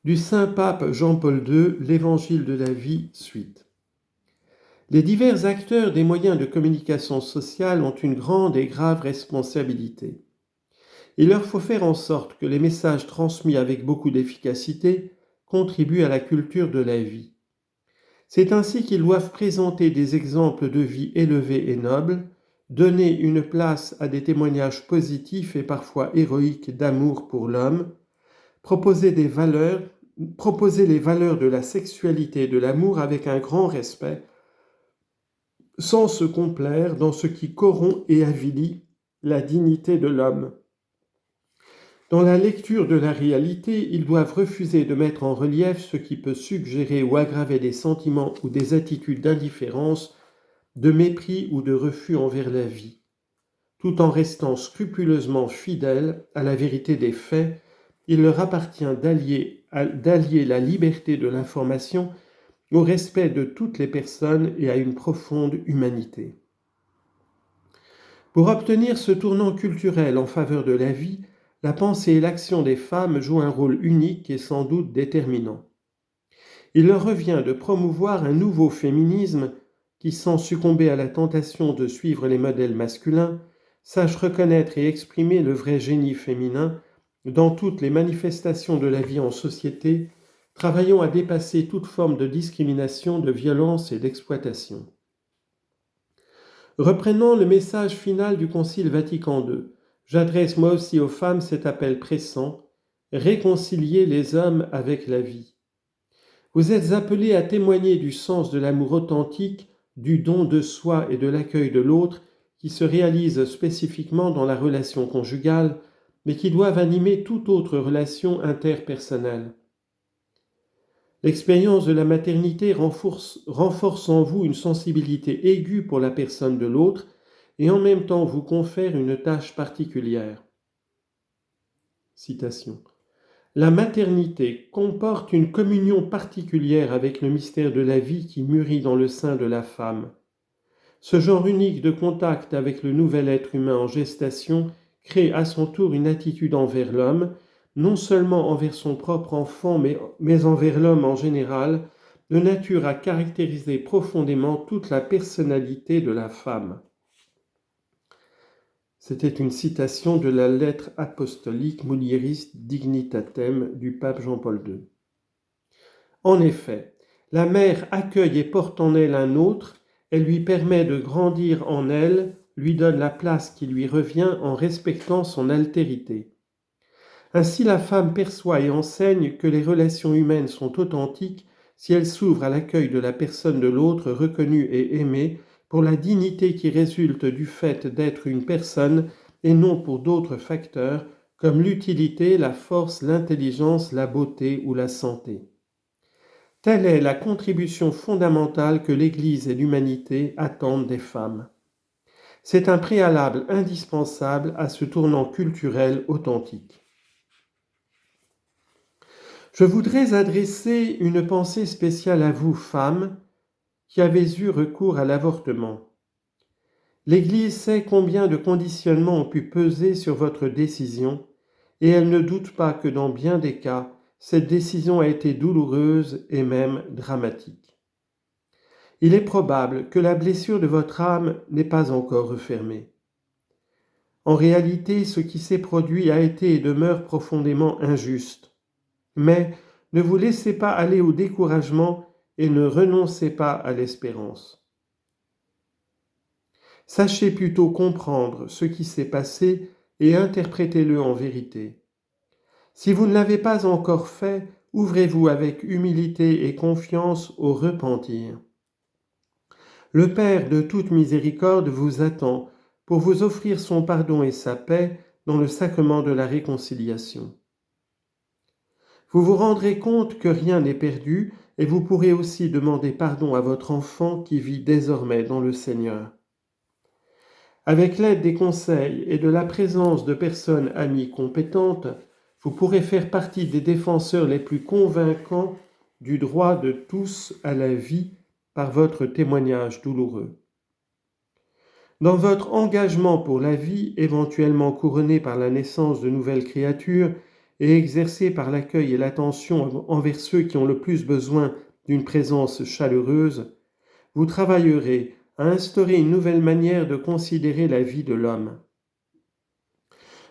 du Saint-Pape Jean-Paul II, l'Évangile de la vie, suite. Les divers acteurs des moyens de communication sociale ont une grande et grave responsabilité. Il leur faut faire en sorte que les messages transmis avec beaucoup d'efficacité contribuent à la culture de la vie. C'est ainsi qu'ils doivent présenter des exemples de vie élevés et nobles, donner une place à des témoignages positifs et parfois héroïques d'amour pour l'homme, proposer les valeurs de la sexualité et de l'amour avec un grand respect, sans se complaire dans ce qui corrompt et avilit la dignité de l'homme. Dans la lecture de la réalité, ils doivent refuser de mettre en relief ce qui peut suggérer ou aggraver des sentiments ou des attitudes d'indifférence, de mépris ou de refus envers la vie, tout en restant scrupuleusement fidèles à la vérité des faits. Il leur appartient d'allier la liberté de l'information au respect de toutes les personnes et à une profonde humanité. Pour obtenir ce tournant culturel en faveur de la vie, la pensée et l'action des femmes jouent un rôle unique et sans doute déterminant. Il leur revient de promouvoir un nouveau féminisme qui, sans succomber à la tentation de suivre les modèles masculins, sache reconnaître et exprimer le vrai génie féminin dans toutes les manifestations de la vie en société, travaillant à dépasser toute forme de discrimination, de violence et d'exploitation. Reprenant le message final du Concile Vatican II, j'adresse moi aussi aux femmes cet appel pressant: réconcilier les hommes avec la vie. Vous êtes appelés à témoigner du sens de l'amour authentique, du don de soi et de l'accueil de l'autre qui se réalise spécifiquement dans la relation conjugale, mais qui doivent animer toute autre relation interpersonnelle. L'expérience de la maternité renforce en vous une sensibilité aiguë pour la personne de l'autre et en même temps vous confère une tâche particulière. Citation. La maternité comporte une communion particulière avec le mystère de la vie qui mûrit dans le sein de la femme. Ce genre unique de contact avec le nouvel être humain en gestation crée à son tour une attitude envers l'homme, non seulement envers son propre enfant, mais envers l'homme en général, de nature à caractériser profondément toute la personnalité de la femme. C'était une citation de la lettre apostolique Mulieris Dignitatem du pape Jean-Paul II. En effet, la mère accueille et porte en elle un autre, elle lui permet de grandir en elle, lui donne la place qui lui revient en respectant son altérité. Ainsi, la femme perçoit et enseigne que les relations humaines sont authentiques si elles s'ouvrent à l'accueil de la personne de l'autre reconnue et aimée pour la dignité qui résulte du fait d'être une personne et non pour d'autres facteurs comme l'utilité, la force, l'intelligence, la beauté ou la santé. Telle est la contribution fondamentale que l'Église et l'humanité attendent des femmes. C'est un préalable indispensable à ce tournant culturel authentique. Je voudrais adresser une pensée spéciale à vous, femmes, qui avez eu recours à l'avortement. L'Église sait combien de conditionnements ont pu peser sur votre décision, et elle ne doute pas que dans bien des cas, cette décision a été douloureuse et même dramatique. Il est probable que la blessure de votre âme n'est pas encore refermée. En réalité, ce qui s'est produit a été et demeure profondément injuste. Mais ne vous laissez pas aller au découragement et ne renoncez pas à l'espérance. Sachez plutôt comprendre ce qui s'est passé et interprétez-le en vérité. Si vous ne l'avez pas encore fait, ouvrez-vous avec humilité et confiance au repentir. Le Père de toute miséricorde vous attend pour vous offrir son pardon et sa paix dans le sacrement de la réconciliation. Vous vous rendrez compte que rien n'est perdu et vous pourrez aussi demander pardon à votre enfant qui vit désormais dans le Seigneur. Avec l'aide des conseils et de la présence de personnes amies compétentes, vous pourrez faire partie des défenseurs les plus convaincants du droit de tous à la vie par votre témoignage douloureux. Dans votre engagement pour la vie, éventuellement couronné par la naissance de nouvelles créatures, et exercée par l'accueil et l'attention envers ceux qui ont le plus besoin d'une présence chaleureuse, vous travaillerez à instaurer une nouvelle manière de considérer la vie de l'homme.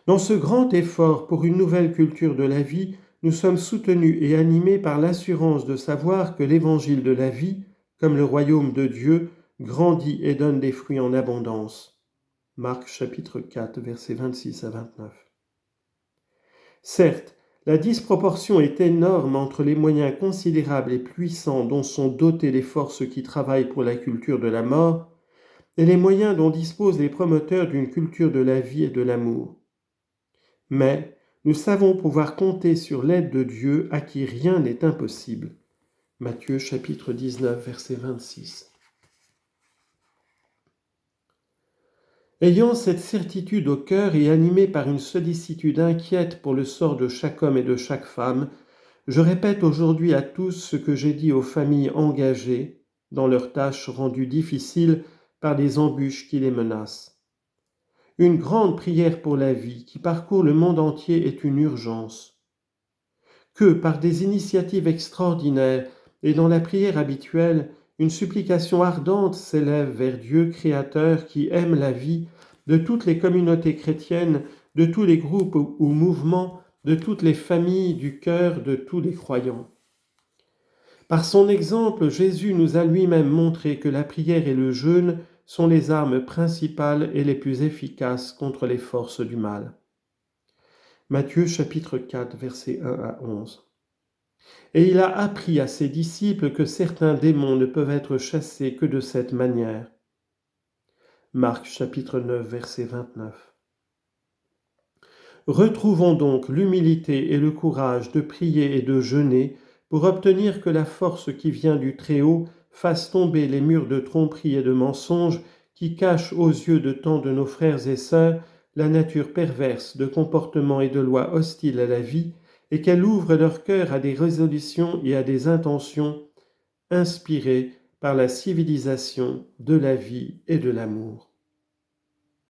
Dans ce grand effort pour une nouvelle culture de la vie, nous sommes soutenus et animés par l'assurance de savoir que l'évangile de la vie, comme le royaume de Dieu, grandit et donne des fruits en abondance. Marc chapitre 4, versets 26 à 29. Certes, la disproportion est énorme entre les moyens considérables et puissants dont sont dotées les forces qui travaillent pour la culture de la mort, et les moyens dont disposent les promoteurs d'une culture de la vie et de l'amour. Mais nous savons pouvoir compter sur l'aide de Dieu à qui rien n'est impossible. Matthieu chapitre 19, verset 26. Ayant cette certitude au cœur et animé par une sollicitude inquiète pour le sort de chaque homme et de chaque femme, je répète aujourd'hui à tous ce que j'ai dit aux familles engagées dans leurs tâches rendues difficiles par des embûches qui les menacent. Une grande prière pour la vie qui parcourt le monde entier est une urgence. Que, par des initiatives extraordinaires et dans la prière habituelle, une supplication ardente s'élève vers Dieu créateur qui aime la vie de toutes les communautés chrétiennes, de tous les groupes ou mouvements, de toutes les familles du cœur de tous les croyants. Par son exemple, Jésus nous a lui-même montré que la prière et le jeûne sont les armes principales et les plus efficaces contre les forces du mal. Matthieu chapitre 4, versets 1 à 11. Et il a appris à ses disciples que certains démons ne peuvent être chassés que de cette manière. Marc chapitre 9, verset 29. Retrouvons donc l'humilité et le courage de prier et de jeûner pour obtenir que la force qui vient du Très-Haut fasse tomber les murs de tromperie et de mensonges qui cachent aux yeux de tant de nos frères et sœurs la nature perverse de comportements et de lois hostiles à la vie, et qu'elle ouvre leur cœur à des résolutions et à des intentions inspirées par la civilisation de la vie et de l'amour.